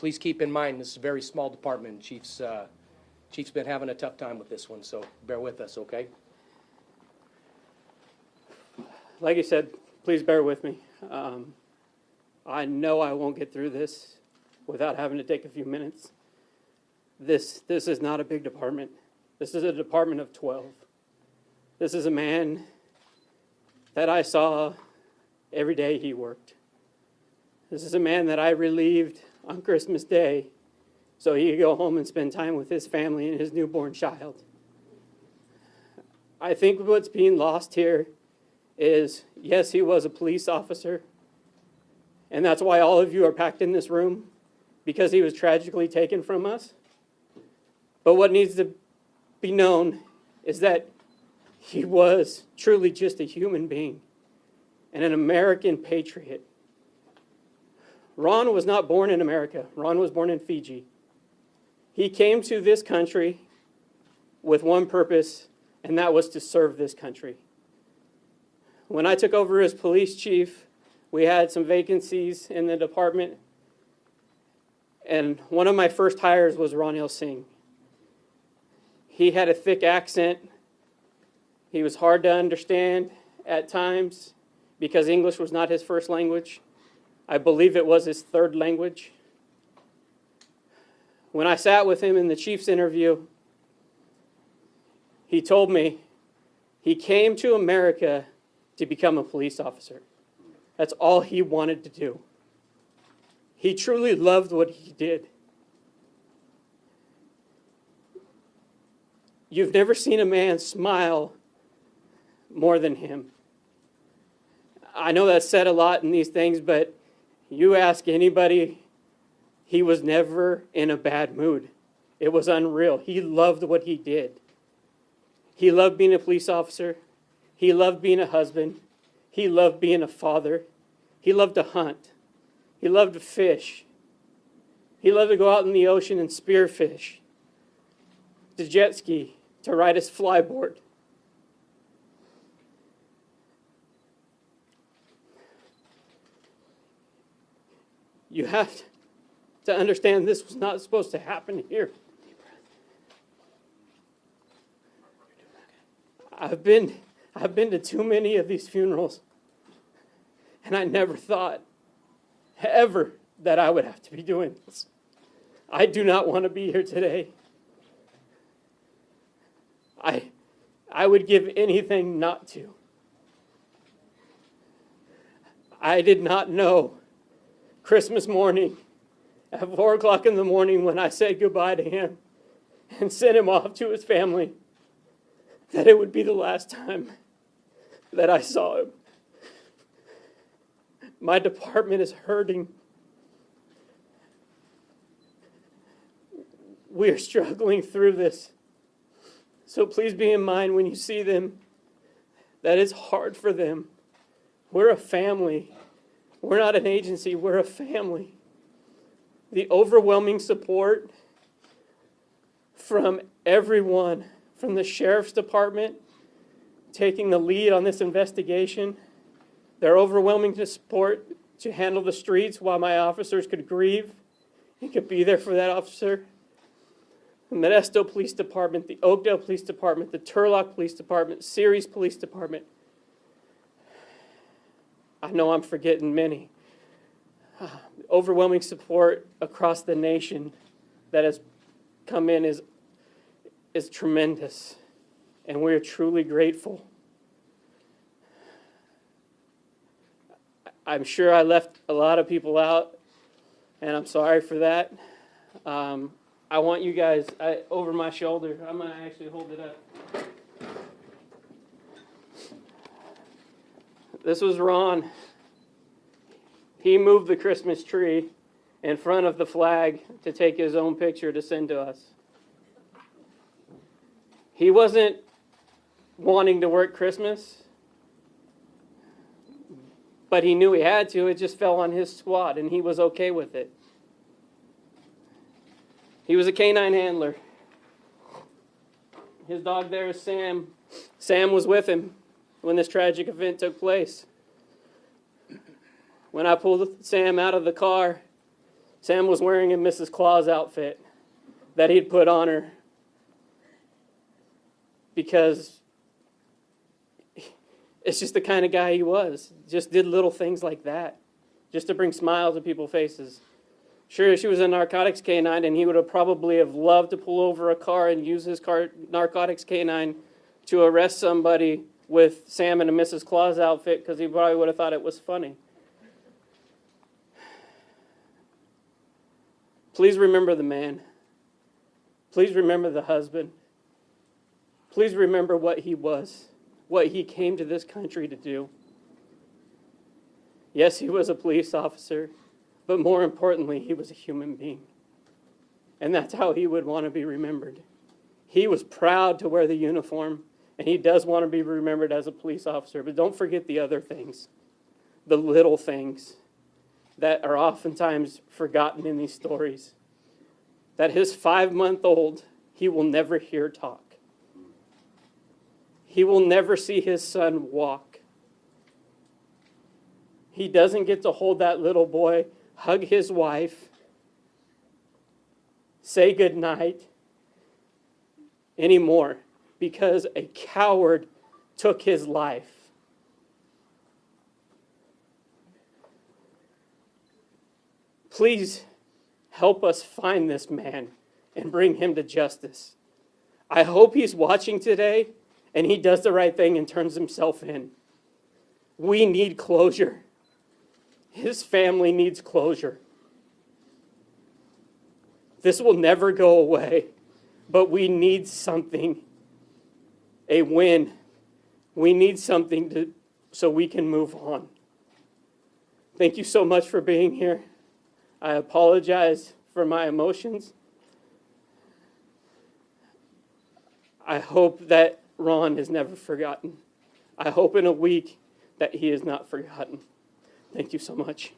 please keep in mind, this is a very small department. Chief's been having a tough time with this one, so bear with us, okay? Like I said, please bear with me. I know I won't get through this without having to take a few minutes. This is not a big department. This is a department of 12. This is a man that I saw every day he worked. This is a man that I relieved on Christmas Day so he could go home and spend time with his family and his newborn child. I think what's being lost here is, yes, he was a police officer, and that's why all of you are packed in this room, because he was tragically taken from us. But what needs to be known is that he was truly just a human being and an American patriot. Ron was not born in America. Ron was born in Fiji. He came to this country with one purpose, and that was to serve this country. When I took over as police chief, we had some vacancies in the department, and one of my first hires was Ronil Singh. He had a thick accent. He was hard to understand at times because English was not his first language. I believe it was his third language. When I sat with him in the chief's interview, he told me he came to America to become a police officer. That's all he wanted to do. He truly loved what he did. You've never seen a man smile more than him. I know that's said a lot in these things, but you ask anybody, he was never in a bad mood. It was unreal. He loved what he did. He loved being a police officer. He loved being a husband. He loved being a father. He loved to hunt. He loved to fish. He loved to go out in the ocean and spearfish, to jet ski, to ride his flyboard. You have to understand this was not supposed to happen here. I've been to too many of these funerals, and I never thought ever that I would have to be doing this. I do not want to be here today. I would give anything not to. I did not know Christmas morning at 4 o'clock in the morning when I said goodbye to him and sent him off to his family that it would be the last time that I saw him. My department is hurting. We are struggling through this. So please be in mind when you see them that it's hard for them. We're a family. We're not an agency. We're a family. The overwhelming support from everyone, from the sheriff's department taking the lead on this investigation, their overwhelming support to handle the streets while my officers could grieve and could be there for that officer. The Modesto Police Department, the Oakdale Police Department, the Turlock Police Department, Ceres Police Department. I know I'm forgetting many. Overwhelming support across the nation that has come in is tremendous, and we are truly grateful. I'm sure I left a lot of people out, and I'm sorry for that. I want you guys, over my shoulder, I'm going to actually hold it up. This was Ron. He moved the Christmas tree in front of the flag to take his own picture to send to us. He wasn't wanting to work Christmas, but he knew he had to. It just fell on his squad, and he was okay with it. He was a canine handler. His dog there is Sam. Sam was with him when this tragic event took place. When I pulled Sam out of the car, Sam was wearing a Mrs. Claus outfit that he'd put on her because it's just the kind of guy he was. Just did little things like that just to bring smiles to people's faces. Sure, she was a narcotics canine, and he would have probably have loved to pull over a car and use his narcotics canine to arrest somebody with Sam in a Mrs. Claus outfit because he probably would have thought it was funny. Please remember the man. Please remember the husband. Please remember what he was, what he came to this country to do. Yes, he was a police officer, but more importantly, he was a human being. And that's how he would want to be remembered. He was proud to wear the uniform, and he does want to be remembered as a police officer. But don't forget the other things, the little things that are oftentimes forgotten in these stories. That his 5-month-old, he will never hear talk. He will never see his son walk. He doesn't get to hold that little boy, hug his wife, say goodnight anymore because a coward took his life. Please help us find this man and bring him to justice. I hope he's watching today and he does the right thing and turns himself in. We need closure. His family needs closure. This will never go away, but we need something, a win. We need something so we can move on. Thank you so much for being here. I apologize for my emotions. I hope that Ron is never forgotten. I hope in a week that he is not forgotten. Thank you so much.